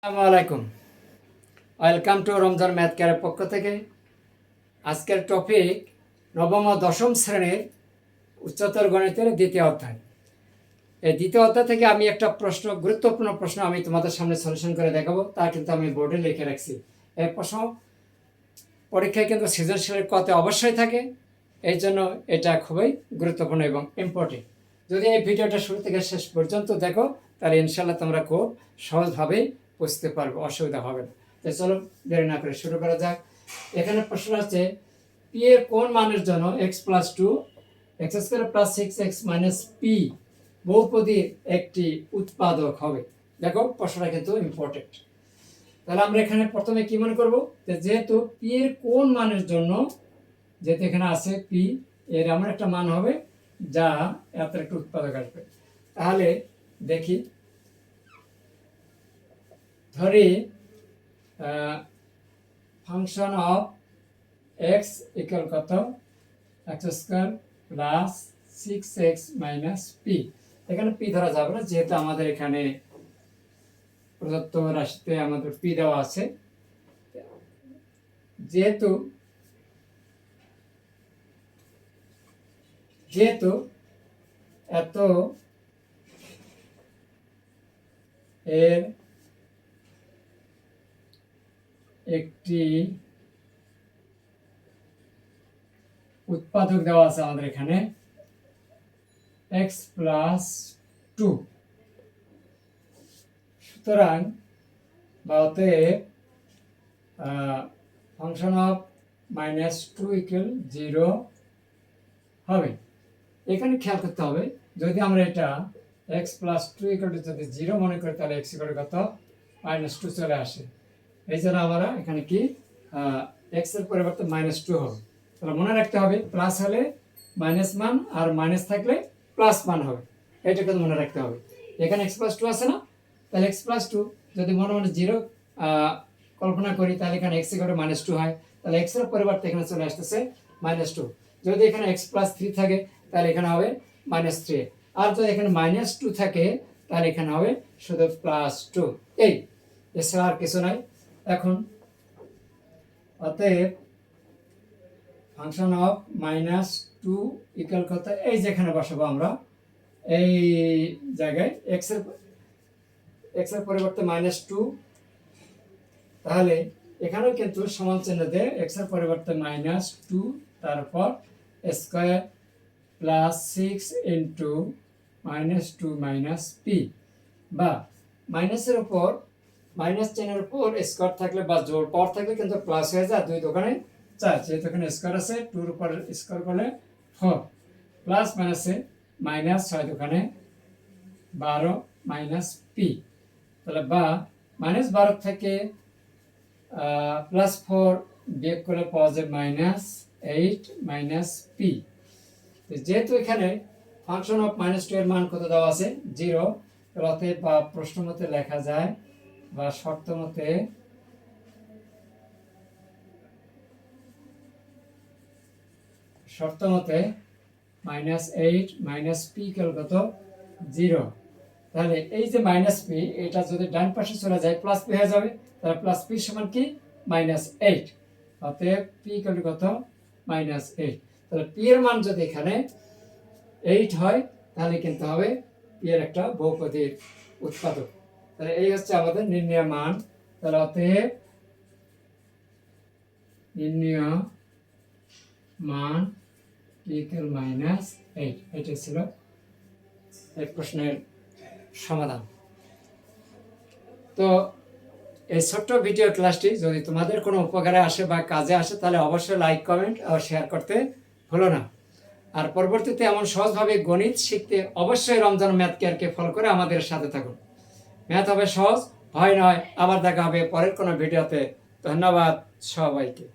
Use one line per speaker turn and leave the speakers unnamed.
আসসালামু আলাইকুম। Welcome to Ramzan math কেয়ারের পক্ষ থেকে। আজকের টপিক নবম ও দশম শ্রেণীর উচ্চতর গণিতের দ্বিতীয় অধ্যায়। এই দ্বিতীয় অধ্যায় থেকে আমি একটা গুরুত্বপূর্ণ প্রশ্ন আমি তোমাদের সামনে সলিউশন করে দেখাবো। তা কিন্তু আমি বোর্ডে লিখে রাখছি। এই প্রশ্ন পরীক্ষায় কিন্তু সৃজনশীলের কতে অবশ্যই থাকে, এই জন্য এটা খুবই গুরুত্বপূর্ণ এবং ইম্পর্টেন্ট। যদি এই ভিডিওটা শুরু থেকে শেষ পর্যন্ত দেখো, তাহলে ইনশাল্লাহ তোমরা খুব সহজভাবেই বুঝতে পারবে, অসুবিধা হবে না। তো চলো দেরি না করে শুরু করা যাক। এখানে প্রশ্ন আছে, পি এর কোন মানের জন্য x plus two x square plus six x minus p বহুপদীর একটি উৎপাদক হবে। দেখো প্রশ্নটা কিন্তু ইম্পর্টেন্ট। তাহলে আমরা এখানে প্রথমে কি মনে করব, যেহেতু পি এর কোন মানের জন্য, যেহেতু এখানে আছে পি, এর এমন একটা মান হবে যা এত একটা উৎপাদক আসবে। তাহলে দেখি, ধরি ফাংশন অফ এক্স ইকুয়াল কত, x square plus six x minus P. এখানে পি ধরা যাবে না, যেহেতু আমাদের এখানে প্রদত্ত রাশিতে আমাদের পি দেওয়া আছে। যেহেতু এত এর একটি উৎপাদক দেওয়া আছে আমাদের এখানে x প্লাস টু। সুতরাং অতএব function of minus two equal zero হবে। এখানে খেয়াল করতে হবে, যদি আমরা এটা x plus two equal to যদি জিরো মনে করি, তাহলে এক্স ইকুয়াল কত, মাইনাস টু চলে আসে। এই জন্য আমরা এখানে কি এক্স এর পরিবর্তে মাইনাস টু হবে। তাহলে মনে রাখতে হবে, প্লাস হলে মাইনাস মান আর মাইনাস থাকলে প্লাস মান হবে, এটা কিন্তু মনে রাখতে হবে। এখানে এক্স প্লাস টু আছে না, তাহলে এক্স প্লাস টু যদি মনে মনে জিরো কল্পনা করি, তাহলে এখানে এক্স ইকুয়াল মাইনাস টু হয়। তাহলে এক্স এর পরিবর্তে এখানে চলে আসতেছে মাইনাস টু। যদি এখানে এক্স প্লাস থ্রি থাকে, তাহলে এখানে হবে মাইনাস থ্রি। আর যদি এখানে মাইনাস টু থাকে, তাহলে এখানে হবে শুধু প্লাস টু। এই এছাড়া আর কিছু নাই। এখন অতএব function of minus two equal কত, এই যেখানে বসাবো আমরা, এই জায়গায় এক্স এর পরিবর্তে মাইনাস টু। তাহলে এখানেও কিন্তু সমান চিহ্ন দিয়ে এক্স এর পরিবর্তে মাইনাস টু, তারপর square plus six into minus two minus p, বা মাইনাসের উপর মাইনাস চিহ্নের উপর স্কোয়ার থাকলে বা জোর পাওয়ার থাকলে কিন্তু প্লাস হয়ে যায়, দুই দোকানে চার, যেহেতু এখানে স্কোয়ার আছে, টুর উপর স্কোয়ার করলে ফোর, প্লাস মাইনাসে মাইনাস, ছয় দোকানে 12 মাইনাস পি। তাহলে বা মাইনাস 12 থেকে প্লাস ফোর বিয়োগ করলে পাওয়া যায় মাইনাস এইট মাইনাস পি। যেহেতু এখানে ফাংশন অফ মাইনাস টু এর মান কত দেওয়া আছে, জিরো, অতএব বা প্রশ্ন মতে লেখা যায় বা শর্ত মতে minus eight minus P equal কত, জিরো। তাহলে এই যে মাইনাস পি, এটা যদি ডান পাশে চলে যায় প্লাস পি হয়ে যাবে। তাহলে প্লাস পি সমান কি, মাইনাস এইট। অতএব পি ইকুয়াল কত, মাইনাস এইট। তাহলে পি এর মান যদি এখানে এইট হয়, তাহলে কিন্তু হবে পি এর একটা বহুপদীর উৎপাদক। তাহলে এই হচ্ছে আমাদের নির্ণয় মান। তাহলে অতএব নির্ণয় মান ইকুয়াল মাইনাস এইট। এটা ছিল এই প্রশ্নের সমাধান। তো এই ছোট্ট ভিডিও ক্লাসটি যদি তোমাদের কোনো উপকারে আসে বা কাজে আসে, তাহলে অবশ্যই লাইক, কমেন্ট ও শেয়ার করতে ভুলো না। আর পরবর্তীতে এমন সহজভাবে গণিত শিখতে অবশ্যই রমজান ম্যাথ কেয়ারকে ফলো করে আমাদের সাথে থাকুন। ম্যাথ হবে সহজ, ভয় নয়। আবার দেখা হবে পরের কোনো ভিডিওতে। ধন্যবাদ সবাইকে।